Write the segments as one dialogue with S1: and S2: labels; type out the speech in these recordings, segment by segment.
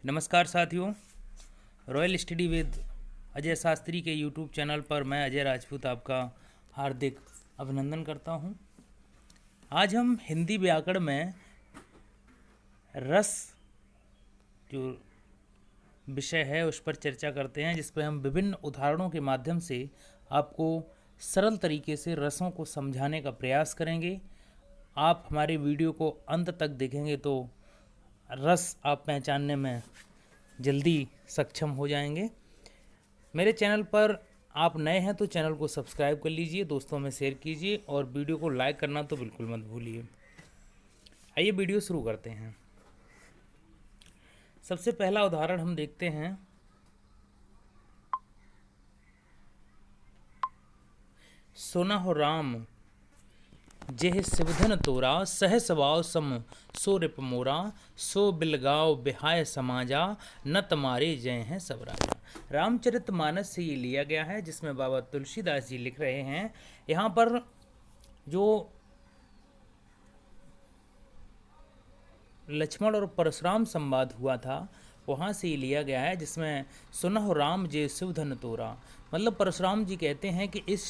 S1: नमस्कार साथियों, royal study with Ajay Shastri के यूट्यूब चैनल पर मैं अजय राजपूत आपका हार्दिक अभिनंदन करता हूं। आज हम हिंदी व्याकरण में रस जो विषय है उस पर चर्चा करते हैं, जिस पर हम विभिन्न उदाहरणों के माध्यम से आपको सरल तरीके से रसों को समझाने का प्रयास करेंगे। आप हमारे वीडियो को अंत तक देखेंगे तो रस आप पहचानने में जल्दी सक्षम हो जाएंगे। मेरे चैनल पर आप नए हैं तो चैनल को सब्सक्राइब कर लीजिए, दोस्तों में शेयर कीजिए और वीडियो को लाइक करना तो बिल्कुल मत भूलिए। आइए वीडियो शुरू करते हैं। सबसे पहला उदाहरण हम देखते हैं। सोना हो राम जेह सिवधन तोरा, सह स्वभाव सम सो रिप मोरा, सो बिलगाव बिहाय समाजा, न तुम्हारे जय हैं सब राजा। रामचरितमानस से ये लिया गया है, जिसमें बाबा तुलसीदास जी लिख रहे हैं। यहाँ पर जो लक्ष्मण और परशुराम संवाद हुआ था वहाँ से ये लिया गया है, जिसमें सुनह राम जे शिवधन तोरा, मतलब परशुराम जी कहते हैं कि इस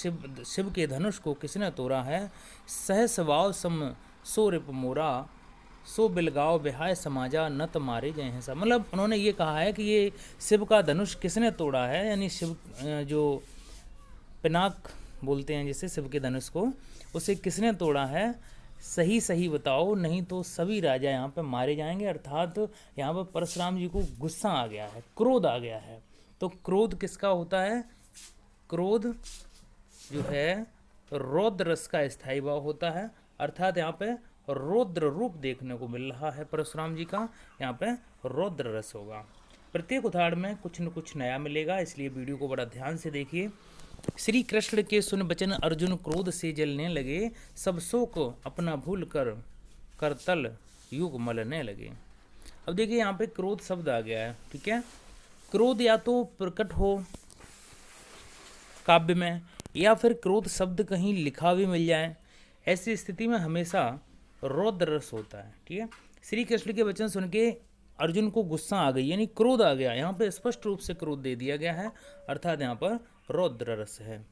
S1: शिव के धनुष को किसने तोड़ा है। सह स्वभाव सम सो रिप मोरा, सो बिलगाव बिहाय समाजा, न तुम्हारे जय हैं सब। मतलब उन्होंने ये कहा है कि ये शिव का धनुष किसने तोड़ा है, यानी शिव जो पिनाक बोलते हैं जिसे शिव के धनुष को, उसे किसने तोड़ा है, सही सही बताओ, नहीं तो सभी राजा यहाँ पे मारे जाएंगे। अर्थात यहाँ पर परशुराम जी को गुस्सा आ गया है, क्रोध आ गया है। तो क्रोध किसका होता है? क्रोध जो है रौद्र रस का स्थायी भाव होता है। अर्थात यहाँ पे रौद्र रूप देखने को मिल रहा है परशुराम जी का, यहाँ पे रौद्र रस होगा। प्रत्येक उदाहरण में कुछ न कुछ नया मिलेगा, इसलिए वीडियो को बड़ा ध्यान से देखिए। श्री कृष्ण के सुन बचन अर्जुन क्रोध से जलने लगे, सब शोक अपना भूल कर करतल युग मलने लगे। अब देखिए यहाँ पे क्रोध शब्द आ गया है, ठीक है। क्रोध या तो प्रकट हो काव्य में, या फिर क्रोध शब्द कहीं लिखा भी मिल जाए। ऐसी स्थिति में हमेशा रौद्र रस होता है, ठीक है। श्री कृष्ण के वचन सुन के अर्जुन को गुस्सा आ गई, यानी क्रोध आ गया। यहाँ पे स्पष्ट रूप से क्रोध दे दिया गया है, अर्थात यहाँ पर रौद्र रस है।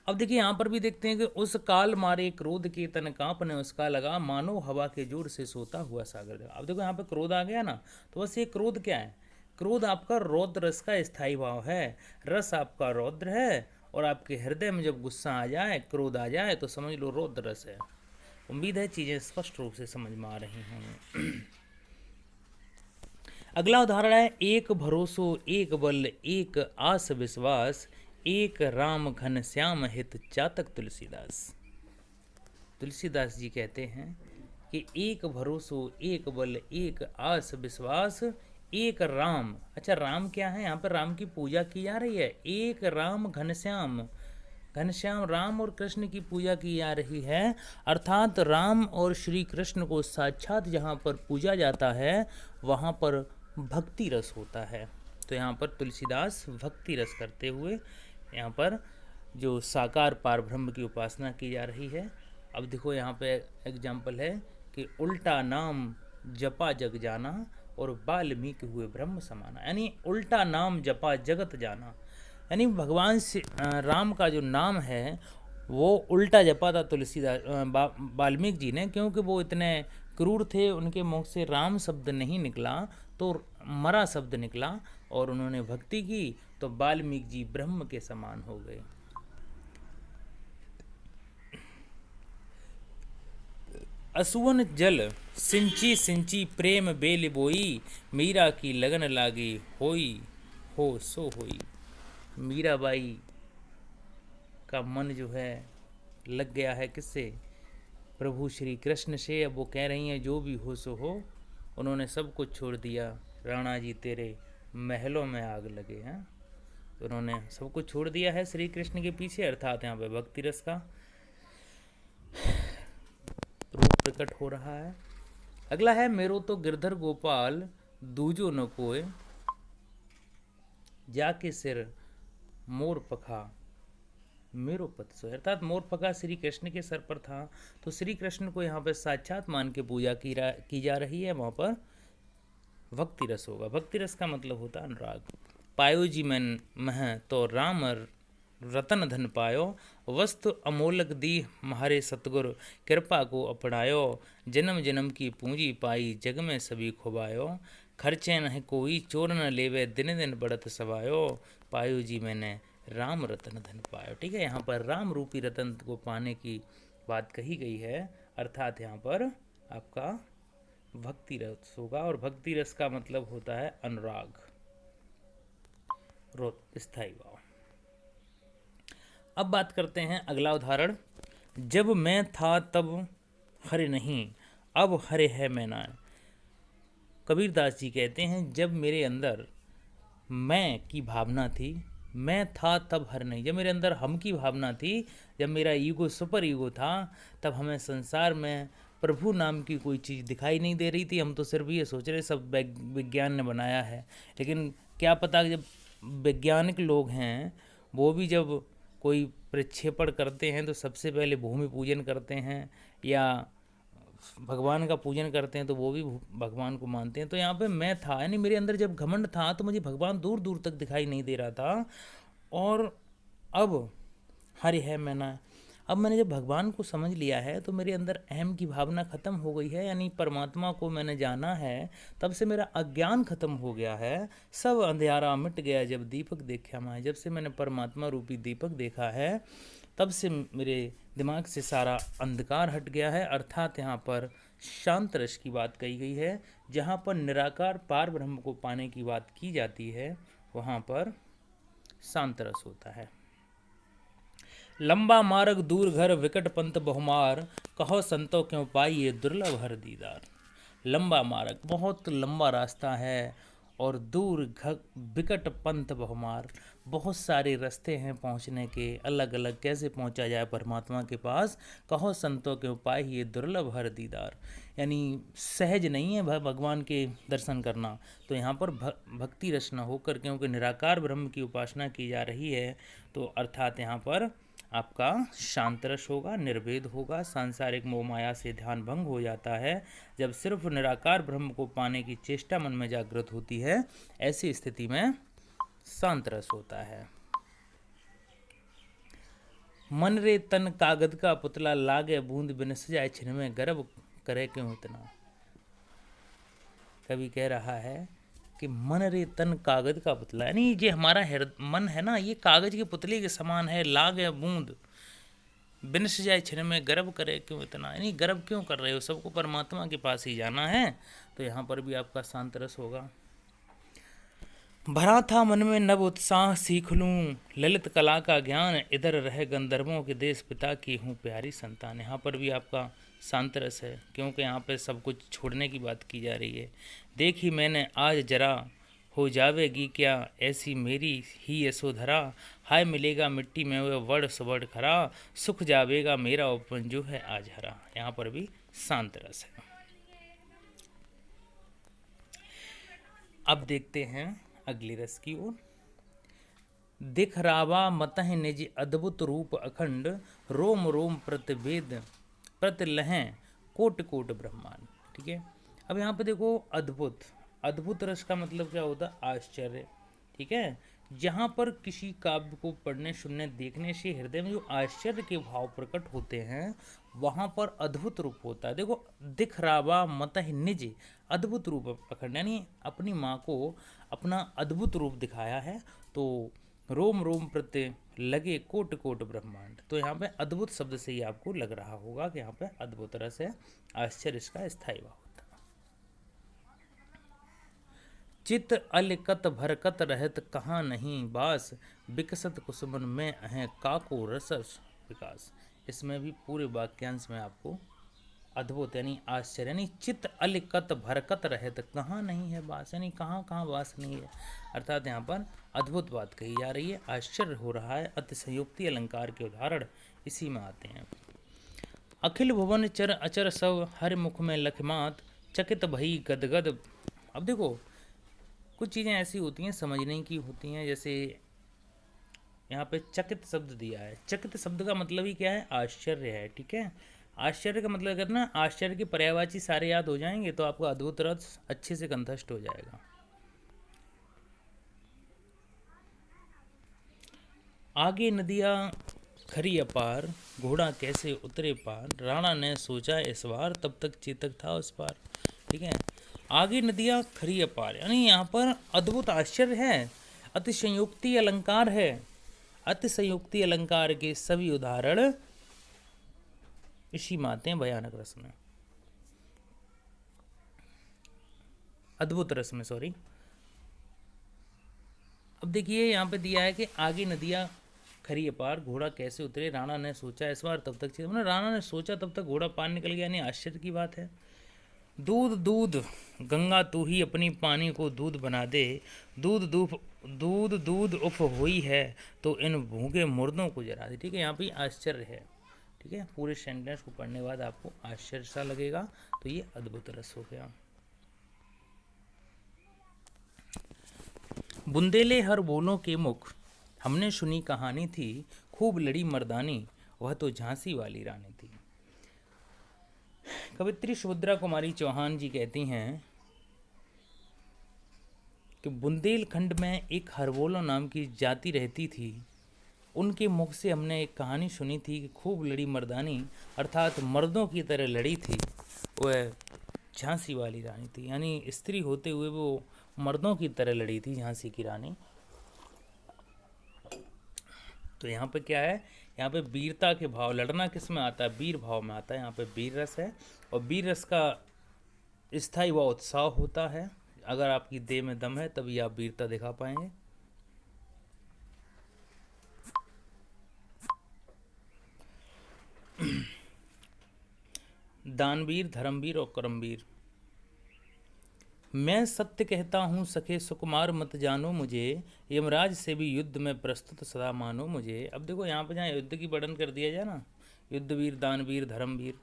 S1: अब देखिए यहाँ पर भी देखते हैं कि उस काल मारे क्रोध के तन कांपने उसका लगा, मानो हवा के जोर से सोता हुआ सागर जगा। अब देखो यहाँ पे क्रोध आ गया ना, तो बस ये क्रोध क्या है? क्रोध आपका रौद्र रस का स्थायी भाव है। रस आपका रौद्र है और आपके हृदय में जब गुस्सा आ जाए, क्रोध आ जाए, तो समझ लो रौद्र रस है। उम्मीद है चीजें स्पष्ट रूप से समझ में आ रही होंगी। अगला उदाहरण है, एक भरोसो एक बल एक आस विश्वास, एक राम घन श्याम हित चातक तुलसीदास। तुलसीदास जी कहते हैं कि एक भरोसो एक बल एक आस विश्वास, एक राम। अच्छा, राम क्या है? यहाँ पर राम की पूजा की जा रही है। एक राम घनश्याम, घनश्याम राम और कृष्ण की पूजा की जा रही है। अर्थात राम और श्री कृष्ण को साक्षात जहाँ पर पूजा जाता है वहाँ पर भक्ति रस होता है। तो यहाँ पर तुलसीदास भक्ति रस करते हुए यहाँ पर जो साकार पारब्रह्म की उपासना की जा रही है। अब देखो यहाँ पे एग्जाम्पल है कि उल्टा नाम जपा जग जाना और वाल्मीकि हुए ब्रह्म समाना, यानी उल्टा नाम जपा जगत जाना, यानी भगवान राम का जो नाम है वो उल्टा जपा था तुलसीदास वाल्मीकि जी ने, क्योंकि वो इतने क्रूर थे, उनके मुख से राम शब्द नहीं निकला तो मरा शब्द निकला, और उन्होंने भक्ति की तो वाल्मीकि जी ब्रह्म के समान हो गए। असुवन जल सिंची सिंची प्रेम बेल बोई, मीरा की लगन लागी होई हो सो होई। मीराबाई का मन जो है लग गया है किससे? प्रभु श्री कृष्ण से। अब वो कह रही हैं जो भी हो सो हो। उन्होंने सब कुछ छोड़ दिया, राणा जी तेरे महलों में आग लगे हैं। तो उन्होंने सब कुछ छोड़ दिया है श्री कृष्ण के पीछे, अर्थात यहाँ पे भक्ति रस का रूप प्रकट हो रहा है। अगला है, मेरो तो गिरधर गोपाल दूजो न कोय, जाके सिर मोर पखा मेरो पत सोए। अर्थात मोर पका श्री कृष्ण के सर पर था, तो श्री कृष्ण को यहाँ पर साक्षात मान के पूजा की जा रही है। वहाँ पर भक्ति रस होगा। भक्ति रस का मतलब होता है अनुराग। पायो जी मैं मह तो राम रतन धन पायो, वस्तु अमोलक दी म्हारे सतगुर, कृपा को अपनायो, जन्म जन्म की पूंजी पाई, जग में सभी खुबायो, खर्चे न कोई चोर न लेवे, दिन दिन बढ़त सवायो, पायो जी मैंने राम रतन धन पायो। ठीक है, यहाँ पर राम रूपी रतन को पाने की बात कही गई है, अर्थात यहाँ पर आपका भक्ति रस होगा। और भक्ति रस का मतलब होता है अनुराग, स्थायी भाव। अब बात करते हैं अगला उदाहरण। जब मैं था तब हरे नहीं, अब हरे है मैं ना। कबीरदास जी कहते हैं जब मेरे अंदर मैं की भावना थी, मैं था तब हर नहीं। जब मेरे अंदर हम की भावना थी, जब मेरा ईगो सुपर ईगो था, तब हमें संसार में प्रभु नाम की कोई चीज़ दिखाई नहीं दे रही थी। हम तो सिर्फ ये सोच रहे सब विज्ञान ने बनाया है। लेकिन क्या पता जब वैज्ञानिक लोग हैं वो भी जब कोई प्रक्षेपण करते हैं तो सबसे पहले भूमि पूजन करते हैं या भगवान का पूजन करते हैं, तो वो भी भगवान को मानते हैं। तो यहाँ पे मैं था, यानी मेरे अंदर जब घमंड था तो मुझे भगवान दूर दूर तक दिखाई नहीं दे रहा था। और अब हरि है मैं ना, अब मैंने जब भगवान को समझ लिया है तो मेरे अंदर अहम की भावना खत्म हो गई है, यानी परमात्मा को मैंने जाना है, तब से मेरा अज्ञान खत्म हो गया है। सब अंधियारा मिट गया जब दीपक देखा मैं। जब से मैंने परमात्मा रूपी दीपक देखा है तब से मेरे दिमाग से सारा अंधकार हट गया है। अर्थात यहाँ पर शांत रस की बात कही गई है। जहाँ पर निराकार पार ब्रह्म को पाने की बात की जाती है वहाँ पर शांत रस होता है। लंबा मार्ग दूर घर विकट पंथ बहुमार, कहो संतो क्यों पाइए दुर्लभ हर दीदार। लंबा मार्ग, बहुत लंबा रास्ता है, और दूर विकट पंथ बहुमार, बहुत सारे रास्ते हैं पहुंचने के, अलग अलग कैसे पहुंचा जाए परमात्मा के पास। कहो संतों के उपाय ये दुर्लभ हर दीदार, यानी सहज नहीं है भगवान के दर्शन करना। तो यहाँ पर भक्ति रस न होकर, क्योंकि निराकार ब्रह्म की उपासना की जा रही है, तो अर्थात यहाँ पर आपका शांत रस होगा, निर्वेद होगा, सांसारिक मोह माया से ध्यान भंग हो जाता है। जब सिर्फ निराकार ब्रह्म को पाने की चेष्टा मन में जागृत होती है, ऐसी स्थिति में शांत रस होता है। मन रे तन कागद का पुतला, लागे बूंद बिन सजाए, छिन में गर्व करे क्यों इतना। कवि कह रहा है कि मन रे तन कागज का पुतला, यानी ये हमारा मन है ना, ये कागज के पुतले के समान है। लाग या बूंद बिन सजाए छिन में गर्व करे क्यों इतना, यानी गर्व क्यों कर रहे हो, सबको परमात्मा के पास ही जाना है। तो यहाँ पर भी आपका शांत रस होगा। भरा था मन में नव उत्साह, सीख लूं ललित कला का ज्ञान, इधर रह गंधर्वों के देश पिता की हूँ प्यारी संतान। यहाँ पर भी आपका शांत रस है, क्योंकि यहाँ पे सब कुछ छोड़ने की बात की जा रही है। देखी मैंने आज जरा, हो जावेगी क्या ऐसी मेरी ही यशोधरा, हाय मिलेगा मिट्टी में वह वड़ सुवड़ खरा, सुख जावेगा मेरा उपवन जो है आज हरा। यहाँ पर भी शांत रस है। अब देखते हैं अगली रस की ओर। दिख रावा मतह निज अद्भुत रूप अखंड, रोम रोम प्रतिवेद प्रतिलहें कोट कोट ब्रह्मांड। ठीक है, अब यहाँ पे देखो अद्भुत, अद्भुत रस का मतलब क्या होता है, आश्चर्य। ठीक है, जहाँ पर किसी काव्य को पढ़ने सुनने देखने से हृदय में जो आश्चर्य के भाव प्रकट होते हैं, वहाँ पर अद्भुत रूप होता है। देखो, दिख रावा मतः निज अद्भुत रूप अखंड, यानी अपनी माँ को अपना अद्भुत रूप दिखाया है। तो रोम रोम प्रत्यय लगे कोट कोट ब्रह्मांड, तो यहाँ पे अद्भुत शब्द से ही आपको लग रहा होगा कि यहाँ पे अद्भुत रस है, आश्चर्य इसका स्थायी भाव होता है। चित अलकत भरकत रहत कहाँ नहीं बास, विकसत कुसुमन में अहें काको रस विकास। इसमें भी पूरे वाक्यांश में आपको अद्भुत यानी आश्चर्य, यानी चित्त अलकत भरकत रहत कहाँ नहीं है बास, यानी कहाँ कहाँ वास नहीं है। अर्थात यहाँ पर अद्भुत बात कही जा रही है, आश्चर्य हो रहा है। अतिशयोक्ति अलंकार के उदाहरण इसी में आते हैं। अखिल भुवन चर अचर सब, हर मुख में लखमात, चकित भई गदगद। अब देखो, कुछ चीज़ें ऐसी होती हैं समझने की होती हैं, जैसे यहाँ पे चकित शब्द दिया है। चकित शब्द का मतलब ही क्या है, आश्चर्य है। ठीक है, आश्चर्य का मतलब अगर ना आश्चर्य के पर्यायवाची सारे याद हो जाएंगे तो आपका अद्भुत रथ अच्छे से कंठस्थ हो जाएगा। आगे नदियाँ खरी अपार, घोड़ा कैसे उतरे पार, राणा ने सोचा इस बार, तब तक चेतक था उस पार। ठीक है, आगे नदियाँ खरी अपार यानी यहाँ पर अद्भुत आश्चर्य है, अतिशयोक्ति अलंकार है। अतिशयोक्ति अलंकार के सभी उदाहरण इसी में आते हैं भयानक रस में, अद्भुत रस में, सॉरी। अब देखिए यहाँ पे दिया है कि आगे नदियाँ खरी अपार, घोड़ा कैसे उतरे, राणा ने सोचा इस बार, तब तक मतलब राणा ने सोचा तब तक घोड़ा पार निकल गया, यानी आश्चर्य की बात है। दूध दूध गंगा तू ही अपनी पानी को दूध बना दे, दूध दूध दूध दूध उफ हुई है तो इन भूखे मुर्दों को जरा दे। ठीक है, यहाँ पे आश्चर्य है। ठीक है, पूरे सेंटेंस को पढ़ने के बाद आपको आश्चर्य सा लगेगा, तो ये अद्भुत रस हो गया। बुंदेले हर बोलों के मुख, हमने सुनी कहानी थी, खूब लड़ी मर्दानी, वह तो झांसी वाली रानी थी। कवित्री सुभद्रा कुमारी चौहान जी कहती हैं कि बुंदेलखंड में एक हरबोलो नाम की जाति रहती थी, उनके मुख से हमने एक कहानी सुनी थी कि खूब लड़ी मर्दानी, अर्थात मर्दों की तरह लड़ी थी, वह झांसी वाली रानी थी, यानी स्त्री होते हुए वो मर्दों की तरह लड़ी थी झांसी की रानी। तो यहाँ पे क्या है, यहाँ पे वीरता के भाव, लड़ना किस में आता है, वीर भाव में आता है। यहाँ पे वीर रस है, और वीर रस का स्थायी व उत्साह होता है। अगर आपकी देह में दम है तभी आप वीरता दिखा पाएंगे। दानवीर, धर्मवीर और कर्मवीर। मैं सत्य कहता हूँ सखे सुकुमार मत जानो मुझे, यमराज से भी युद्ध में प्रस्तुत सदा मानो मुझे। अब देखो यहाँ पे जहाँ युद्ध की वर्णन कर दिया जाए ना, युद्धवीर, दानवीर, धर्मवीर,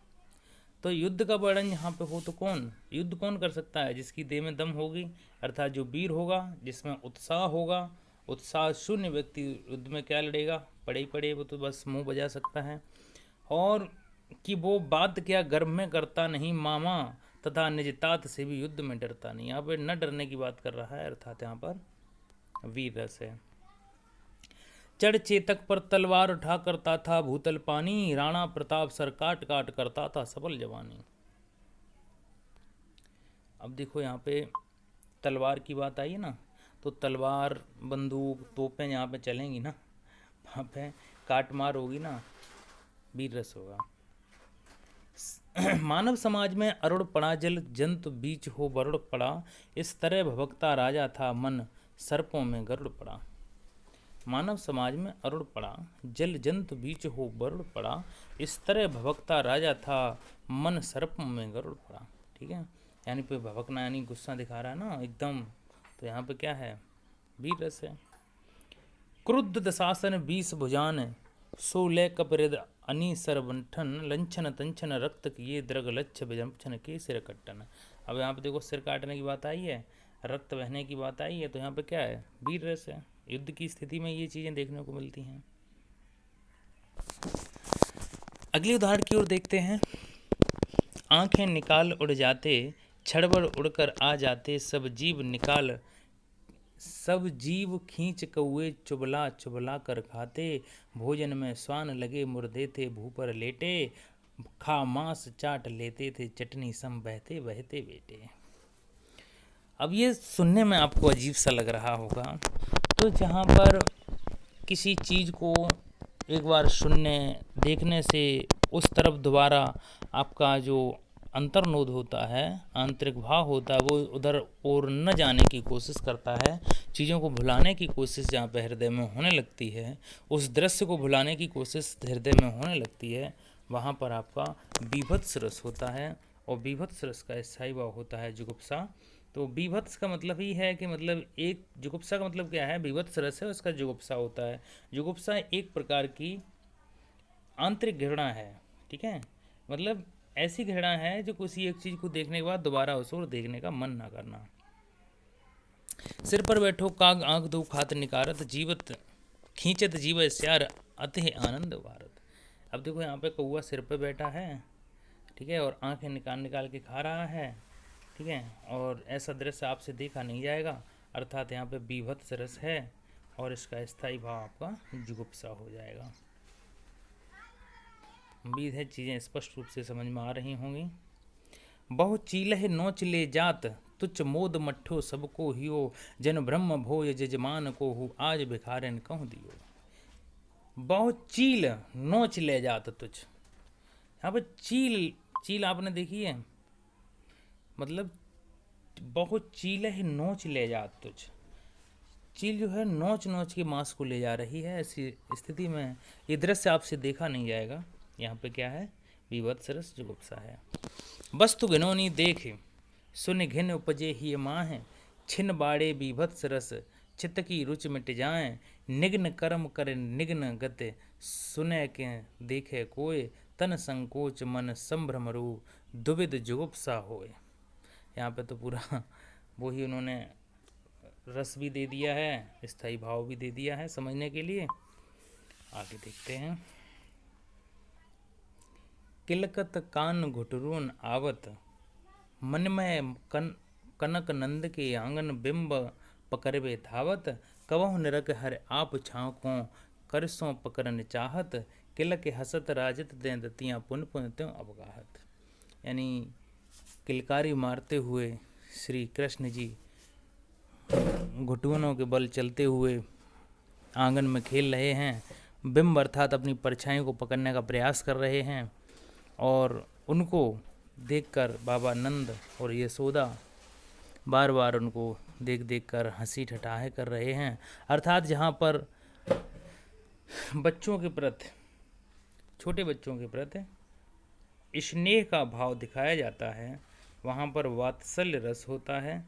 S1: तो युद्ध का वर्णन यहाँ पे हो तो कौन युद्ध कौन कर सकता है, जिसकी देह में दम होगी, अर्थात जो वीर होगा, जिसमें उत्साह होगा। उत्साह शून्य व्यक्ति युद्ध में क्या लड़ेगा, पड़े ही पड़े, वो तो बस मुंह बजा सकता है। और कि वो बात क्या गर्भ में करता नहीं मामा, तथा निजतात से भी युद्ध में डरता नहीं। यहाँ पर न डरने की बात कर रहा है, अर्थात यहाँ पर वीर रस है। चढ़ चेतक पर तलवार उठा करता था भूतल पानी, राणा प्रताप सर काट काट करता था सफल जवानी। अब देखो यहाँ पे तलवार की बात आई है ना, तो तलवार, बंदूक, तोपें यहाँ पे चलेंगी ना, वहाँ पे काट मार होगी ना, वीर रस होगा। मानव समाज में अरुण पड़ा जल जंतु बीच हो वरुण पड़ा, इस तरह भभकता राजा था मन सर्पों में गरुड़ पड़ा। मानव समाज में अरुण पड़ा जल जंतु बीच हो वरुण पड़ा, इस तरह भभकता राजा था मन सर्पों में गरुड़ पड़ा। ठीक है, यानी पे भभकना यानी गुस्सा दिखा रहा है ना एकदम, तो यहाँ पे क्या है, वीर रस है। क्रुद्ध दशासन 20 भुजान, सोलह कपरिद अनी सरबंठन, लंछन तंछन रक्त किए द्रग लच्छ विजंपन के सिर कट्टन। अब यहाँ पे देखो सिर काटने की बात आई है, रक्त बहने की बात आई है, तो यहाँ पे क्या है, वीर रस है। युद्ध की स्थिति में ये चीजें देखने को मिलती हैं। अगले उदाहरण की ओर देखते हैं। आंखें निकाल उड़ जाते, छड़बड़ उड़कर आ जाते, सब जीव खींच कौए चुबला चुबला कर खाते, भोजन में स्वान लगे मुर्दे थे भू पर लेटे, खा मांस चाट लेते थे चटनी सम बहते बहते बेटे। अब ये सुनने में आपको अजीब सा लग रहा होगा, तो जहाँ पर किसी चीज़ को एक बार सुनने देखने से उस तरफ दोबारा आपका जो अंतर्नोद होता है, आंतरिक भाव होता है, वो उधर और न जाने की कोशिश करता है। चीज़ों को भुलाने की कोशिश जहाँ पे हृदय में होने लगती है, उस दृश्य को भुलाने की कोशिश हृदय में होने लगती है, वहाँ पर आपका बीभत्स रस होता है। और बीभत्स रस का स्थायी भाव होता है जुगुप्सा। तो बीभत्स का मतलब ही है कि मतलब एक, जुगुप्सा का मतलब क्या है, बीभत्स रस है, उसका जुगुप्सा होता है। जुगुप्सा एक प्रकार की आंतरिक घृणा है। ठीक है, मतलब ऐसी घृणा है जो किसी एक चीज़ को देखने के बाद दोबारा उसे और देखने का मन ना करना। सिर पर बैठो काग आंख दो खात निकारत, जीवत खींचत जीव स्यार अति आनंद भारत। अब देखो यहाँ पे कौआ सिर पे बैठा है, ठीक है, और आंखें निकाल निकाल के खा रहा है, ठीक है, और ऐसा दृश्य आपसे देखा नहीं जाएगा, अर्थात यहाँ पे बीभत्स रस है और इसका स्थायी भाव आपका जुगुप्सा हो जाएगा। उम्मीद है चीज़ें स्पष्ट रूप से समझ में आ रही होंगी। बहु चीलह नोच ले जात तुच्छ मोद मठ्ठो सबको हियो जन ब्रह्म भोय जजमान को हु आज भिखारन कहूँ दियो। बहुत चील नोच ले जात तुच्छ, यहाँ पर चील आपने देखी है, मतलब बहुत चील है नोच ले जात तुझ। चील जो है नोच नोच के मांस को ले जा रही है, ऐसी स्थिति में ये दृश्य आपसे देखा नहीं जाएगा। यहाँ पे क्या है, बीभत्स रस जुगुप्सा है। वस्तु घिनौनी देख सुन घिन उपजे ही माँ है, छिन बाड़े बीभत्स रस चित्त की रुचि मिट जाए, निग्न कर्म कर निग्न गति सुने के देखे कोय, तन संकोच मन संभ्रम रू दुविध जुगुप्सा होए। यहाँ पे तो पूरा वही उन्होंने रस भी दे दिया है, स्थायी भाव भी दे दिया है समझने के लिए। आगे देखते हैं। किलकत कान घुटरून आवत मन में कनक नंद के आंगन बिंब पकड़वे धावत, कवहु निरक हर आप छाँकों करसों पकड़न चाहत, किलक हसत राजत दें दतियाँ पुन पुन त्यों अवगाहत। यानी किलकारी मारते हुए श्री कृष्ण जी घुटनों के बल चलते हुए आंगन में खेल रहे हैं, बिंब अर्थात अपनी परछाई को पकड़ने का प्रयास कर रहे हैं, और उनको देखकर बाबा नंद और यशोदा बार बार उनको देख देख कर हंसी ठठाहे कर रहे हैं। अर्थात जहाँ पर बच्चों के प्रति, छोटे बच्चों के प्रति स्नेह का भाव दिखाया जाता है, वहाँ पर वात्सल्य रस होता है,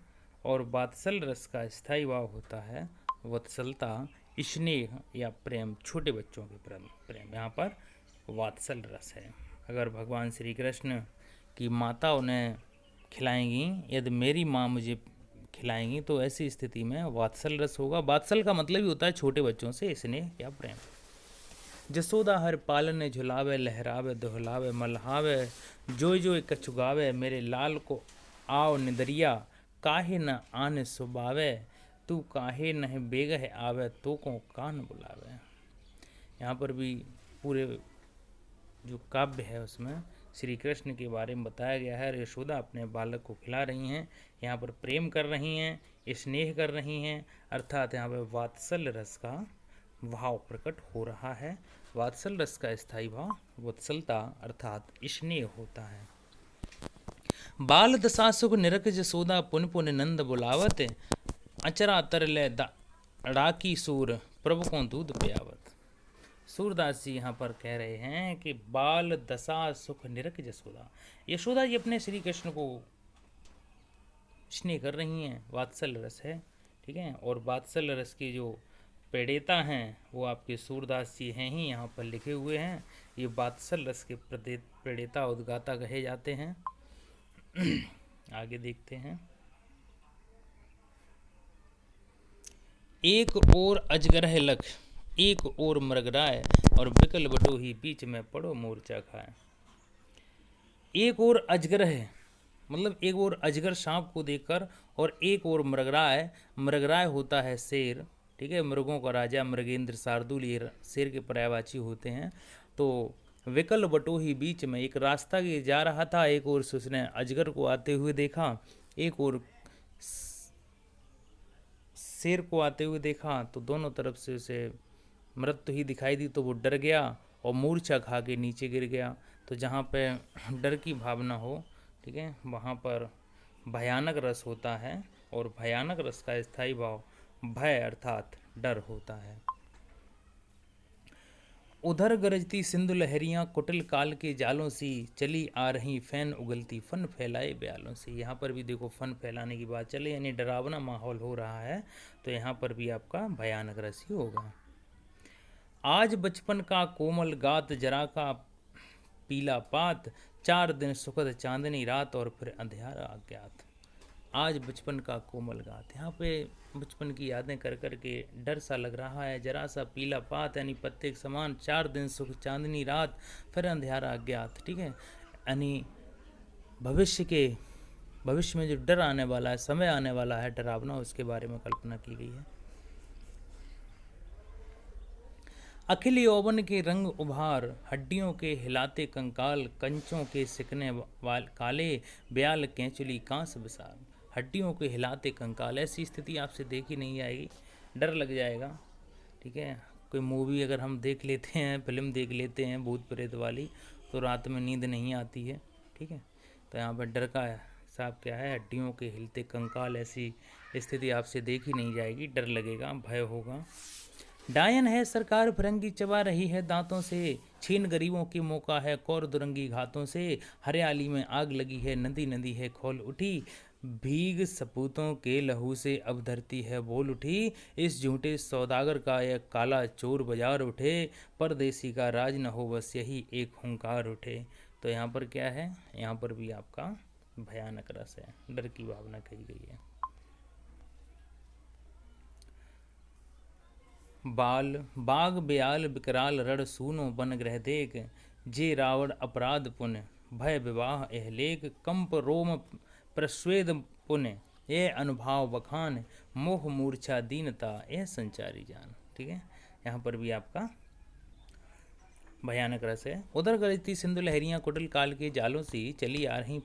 S1: और वात्सल्य रस का स्थायी भाव होता है वत्सलता, स्नेह या प्रेम, छोटे बच्चों के प्रति प्रेम, यहाँ पर वात्सल्य रस है। अगर भगवान श्री कृष्ण की माता उन्हें खिलाएंगी, यदि मेरी माँ मुझे खिलाएंगी, तो ऐसी स्थिति में वात्सल्य रस होगा। वात्सल का मतलब ही होता है छोटे बच्चों से स्नेह या प्रेम। जसोदा हर पालने झुलावे लहरावे दोहलावे मल्हावे, जोय जोय कछुगावे मेरे लाल को आओ निदरिया, काहे न आने सुबावे तू काहे न बेगह आवे तो को कान बुलावे। यहाँ पर भी पूरे जो काव्य है उसमें श्री कृष्ण के बारे में बताया गया है। यशोदा अपने बालक को खिला रही हैं, यहाँ पर प्रेम कर रही हैं, स्नेह कर रही हैं, अर्थात यहाँ पर वात्सल्य रस का भाव प्रकट हो रहा है। वात्सल्य रस का स्थायी भाव वत्सलता अर्थात स्नेह होता है। बाल दशा सुख निरक जसोदा पुन पुन नंद बुलावत, अचरा तरले डाकी सूर प्रभु को दूध पियावत। सूरदास जी यहाँ पर कह रहे हैं कि बाल दशा सुख निरक जसोदा, यशोदा जी अपने श्री कृष्ण को स्नेह कर रही हैं, वात्सल्य रस है, ठीक है। और वात्सल्य रस की जो प्रेडेता हैं वो आपके सूरदास जी हैं ही, यहाँ पर लिखे हुए हैं। ये वात्सल्य रस के प्रेडेता उद्गाता कहे जाते हैं। आगे देखते हैं। एक ओर अजगरह लख एक ओर मृगराय, और बिकल बटोही बीच में पड़ो मोर्चा खाए। एक ओर अजगरह मतलब एक ओर अजगर सांप को देखकर, और एक ओर मृगराय, मृगराय होता है शेर, ठीक है, मृगों का राजा मृगेंद्र शार्दूल ये शेर के पर्यायवाची होते हैं। तो विकल बटोही बीच में एक रास्ता ये जा रहा था, एक ओर से उसने अजगर को आते हुए देखा, एक ओर शेर को आते हुए देखा, तो दोनों तरफ से उसे मृत्यु ही दिखाई दी, तो वो डर गया और मूर्छा खा के नीचे गिर गया। तो जहाँ पे डर की भावना हो, ठीक है, वहाँ पर भयानक रस होता है, और भयानक रस का स्थायी भाव भय अर्थात डर होता है। उधर गरजती सिंधु लहरियाँ कुटिल काल के जालों सी, चली आ रही फैन उगलती फन फैलाए ब्यालों से। यहाँ पर भी देखो फन फैलाने की बात चले, यानी डरावना माहौल हो रहा है, तो यहाँ पर भी आपका भयानक रस ही होगा। आज बचपन का कोमल गात जरा का पीला पात, 4 दिन सुखद चांदनी रात और फिर अंधियारा अज्ञात। आज बचपन का कोमल गात, यहाँ पे बचपन की यादें कर कर के डर सा लग रहा है। जरा सा पीला पात यानी पत्ते के समान, 4 दिन सुख चांदनी रात, फिर अंधियारा अज्ञात, ठीक है, यानी भविष्य में जो डर आने वाला है, समय आने वाला है डरावना, उसके बारे में कल्पना की गई है। अखिल यौवन के रंग उभार, हड्डियों के हिलाते कंकाल, कंचों के सिकने वाल काले, ब्याल कैंचुली कांस विसार। हड्डियों के हिलाते कंकाल, ऐसी स्थिति आपसे देखी नहीं आएगी, डर लग जाएगा। ठीक है, कोई मूवी अगर हम देख लेते हैं, फिल्म देख लेते हैं भूत प्रेत वाली, तो रात में नींद नहीं आती है। ठीक है, तो यहाँ पर डर का हिसाब क्या है, हड्डियों के हिलते कंकाल, ऐसी स्थिति आपसे देखी नहीं जाएगी, डर लगेगा, भय होगा। डायन है सरकार फिरंगी चबा रही है दांतों से, छीन गरीबों की मौका है कौर दुरंगी घातों से। हरियाली में आग लगी है नदी नदी है खोल उठी, भीग सपूतों के लहू से अब धरती है बोल उठी। इस झूठे सौदागर का यह काला चोर बाजार उठे, परदेसी का राज न हो बस यही एक हुंकार उठे। तो यहाँ पर क्या है, यहाँ पर भी आपका भयानक रस है, डर की भावना कही गई है। बाल बाग ब्याल विकराल रण सूनो बन ग्रह देख, जे रावण अपराध पुण्य भय विवाह एहलेख। कंप रोम प्रस्वेद पुण्य यह अनुभाव बखान, मोह मूर्छा दीनता यह संचारी जान। ठीक है, यहाँ पर भी आपका भयानक रस है। उधर गलती सिंधु लहरियाँ कुटिल काल के जालों सी, चली आ रही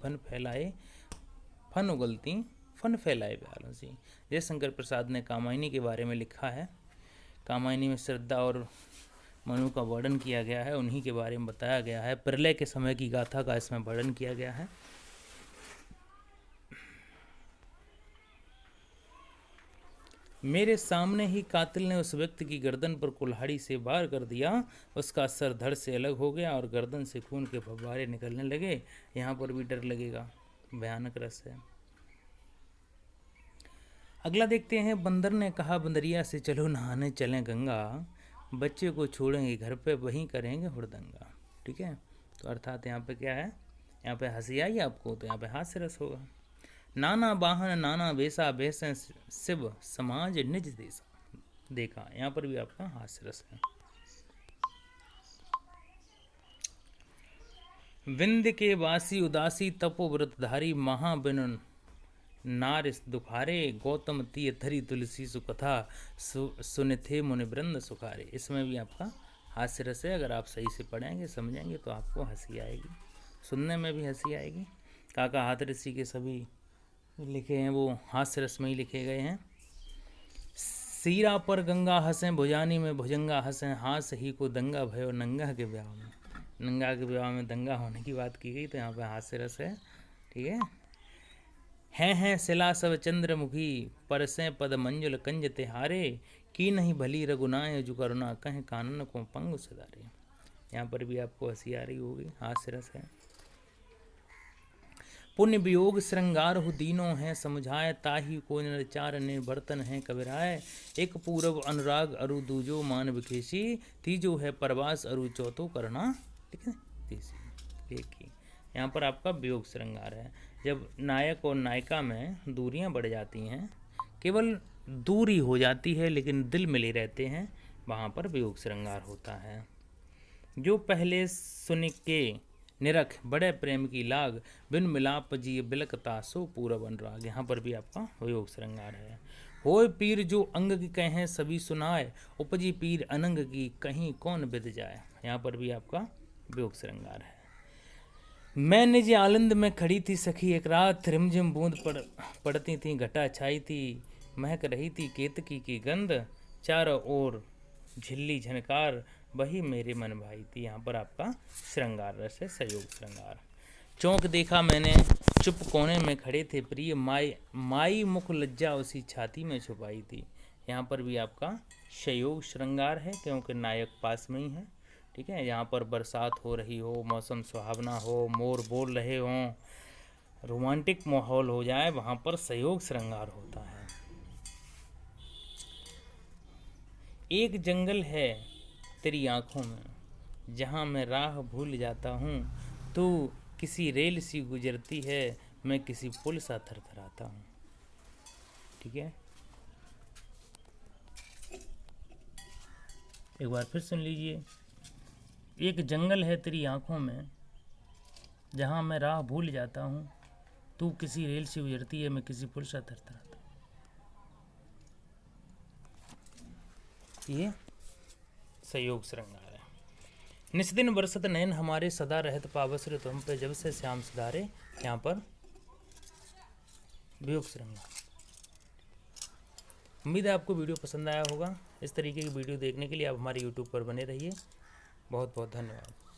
S1: फन उगलती फन फैलाए ब्यालों सी। जयशंकर प्रसाद ने कामायनी के बारे में लिखा है। कामायनी में श्रद्धा और मनु का वर्णन किया गया है, उन्हीं के बारे में बताया गया है। प्रलय के समय की गाथा का इसमें वर्णन किया गया है। मेरे सामने ही कातिल ने उस व्यक्ति की गर्दन पर कुल्हाड़ी से वार कर दिया, उसका सर धड़ से अलग हो गया और गर्दन से खून के फव्वारे निकलने लगे। यहाँ पर भी डर लगेगा, भयानक रस है। अगला देखते हैं। बंदर ने कहा बंदरिया से चलो नहाने चलें गंगा, बच्चे को छोड़ेंगे घर पे वहीं करेंगे हुड़दंगा। ठीक है, तो अर्थात यहाँ पे क्या है, यहाँ पे हंसी आई आपको, तो यहाँ पे हास्य रस होगा। नाना वाहन नाना बेसा बेसें शिव समाज निज देसा देखा, यहाँ पर भी आपका हास्य रस है। विंध्य के वासी उदासी तपोव्रतधारी, महाबिन नारिस दुखारे, गौतम तीय धरी तुलसी सुकथा, सुन थे मुनिवृंद सुखारे। इसमें भी आपका हास्य रस है, अगर आप सही से पढ़ेंगे समझेंगे तो आपको हंसी आएगी, सुनने में भी हंसी आएगी। काका हाथ ऋषि के सभी लिखे हैं वो हास्य रस में ही लिखे गए हैं। सीरा पर गंगा हंसें भुजानी में भुजंगा हंसें, हास ही को दंगा भयो नंगा के ब्याह में। नंगा के ब्याह में दंगा होने की बात की गई, तो यहाँ पे हास्य रस है। ठीक है, हैं शिला सब चंद्रमुखी, परसें पद मंजुल कंज तिहारे, की नहीं भली रघुनाय जो करुणा कहें कानन को पंग सुधारे। यहाँ पर भी आपको हंसी आ रही होगी, हास्य रस है। पुण्य वियोग श्रृंगार हु दीनों हैं समझाए, ताही को नरचार निर्वर्तन है कबीराय। एक पूरब अनुराग अरु दूजो मान विकेशी, तीजो है परवास अरु चौथो करना। ठीक है, तीसरी एक ही। यहाँ पर आपका वियोग श्रृंगार है, जब नायक और नायिका में दूरियां बढ़ जाती हैं, केवल दूरी हो जाती है लेकिन दिल मिले रहते हैं, वहाँ पर वियोग श्रृंगार होता है। जो पहले सुन के निरख बड़े प्रेम की लाग, बिन मिलाप जी बिलकता सो पूरब अनुराग। यहाँ पर भी आपका वियोग श्रृंगार है। होय पीर जो अंग की कहें सभी सुनाए, उपजी पीर अनंग की कहीं कौन बिद जाए। यहाँ पर भी आपका वियोग श्रृंगार है। मैं निज आनंद में खड़ी थी सखी एक रात, रिमझिम बूंद पड़ती थी घटा छाई थी, महक रही थी केतकी की गंध, चारों ओर झिल्ली झनकार वही मेरे मन भाई थी। यहाँ पर आपका श्रृंगार रस है, संयोग श्रृंगार। चौंक देखा मैंने चुप कोने में खड़े थे प्रिय, माई मुख लज्जा उसी छाती में छुपाई थी। यहाँ पर भी आपका संयोग श्रृंगार है, क्योंकि नायक पास में ही है। ठीक है, यहाँ पर बरसात हो रही हो, मौसम सुहावना हो, मोर बोल रहे हों, रोमांटिक माहौल हो जाए, वहाँ पर संयोग श्रृंगार होता है। एक जंगल है तेरी आँखों में, जहाँ मैं राह भूल जाता हूँ, तू किसी रेल सी गुजरती है, मैं किसी पुल सा थरथराता हूँ। ठीक है, एक बार फिर सुन लीजिए। एक जंगल है तेरी आँखों में, जहाँ मैं राह भूल जाता हूँ, तू किसी रेल से गुजरती है, मैं किसी पुल सा थरथराता। ये सहयोग श्रृंगार है। निस्दिन बरसत नयन हमारे, सदा रहत पावस रे तुम पे, जब से श्याम सुधारे। यहाँ पर वियोग श्रृंगार। उम्मीद है आपको वीडियो पसंद आया होगा। इस तरीके की वीडियो देखने के लिए आप हमारे यूट्यूब पर बने रहिए। बहुत बहुत धन्यवाद।